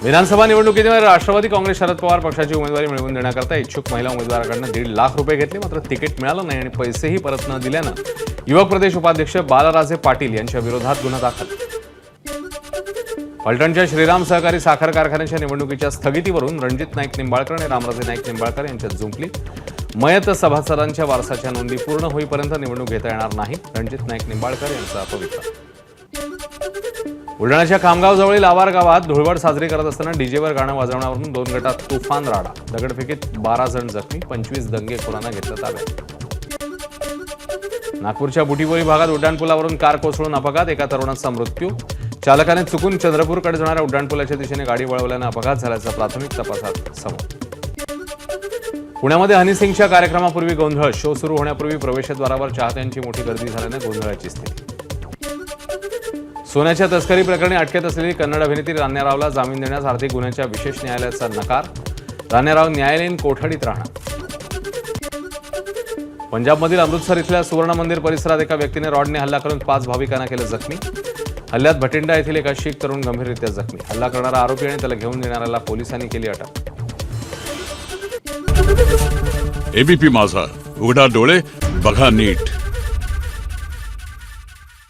विधानसभा निवडणुकीमध्ये राष्ट्रवादी काँग्रेस शरद पवार पक्षाची उमेदवारी मिळवून देण्याकरता इच्छुक महिला उमेदवाराकडून 1.5 लाख रुपये घेतले, मात्र तिकीट मिळालं नाही आणि पैसेही परत न दिल्यानं युवक प्रदेश उपाध्यक्ष बालाराजे पाटील यांच्या विरोधात गुन्हा दाखल. फलटणच्या श्रीराम सहकारी साखर कारखान्याच्या निवडणुकीच्या स्थगितीवरून रणजित नाईक निंबाळकर आणि रामराजे नाईक निंबाळकर यांच्यात जुंपली. मयत सभासदांच्या वारसाच्या नोंदी पूर्ण होईपर्यंत निवडणूक घेता येणार नाही, रणजित नाईक निंबाळकर यांचा अपवित्र. बुलढाण्याच्या खामगावजवळील आवार गावात धुळवड साजरी करत असताना डीजेवर गाणं वाजवण्यावरून 2 गटात तुफान राडा. दगडफेकीत 12 जण जखमी, 25 दंगेखोरांना घेतलं ताब्यात. नागपूरच्या बुटीबोरी भागात उड्डाणपुलावरून कार कोसळून अपघात, एका तरुणाचा मृत्यू. चालकाने चुकून चंद्रपूरकडे जाणाऱ्या उड्डाणपुलाच्या दिशेने गाडी वळवल्यानं अपघात झाल्याचा प्राथमिक तपासात समोर. पुण्यामध्ये हनी सिंगच्या कार्यक्रमापूर्वी गोंधळ. शो सुरू होण्यापूर्वी प्रवेशद्वारावर चाहत्यांची मोठी गर्दी झाल्याने गोंधळाची स्थिती. सोन्याच्या तस्करी प्रकरणी अटकेत असलेली कन्नड अभिनेत्री रान्या रावला जामीन देण्यास आर्थिक गुन्ह्याच्या विशेष न्यायालयाचा नकार. रान्या राव न्यायालयीन कोठडीत राहणार. पंजाबमधील अमृतसर इथल्या सुवर्ण मंदिर परिसरात एका व्यक्तीने रॉडने हल्ला करून 5 भाविकांना केलं जखमी. हल्ल्यात भटिंडा येथील एका शीख तरुण गंभीररित्या जखमी. हल्ला करणारा आरोपी आणि त्याला घेऊन येणाऱ्याला पोलिसांनी केली अटक. एबीपी माझा, उघडा डोळे बघा नीट.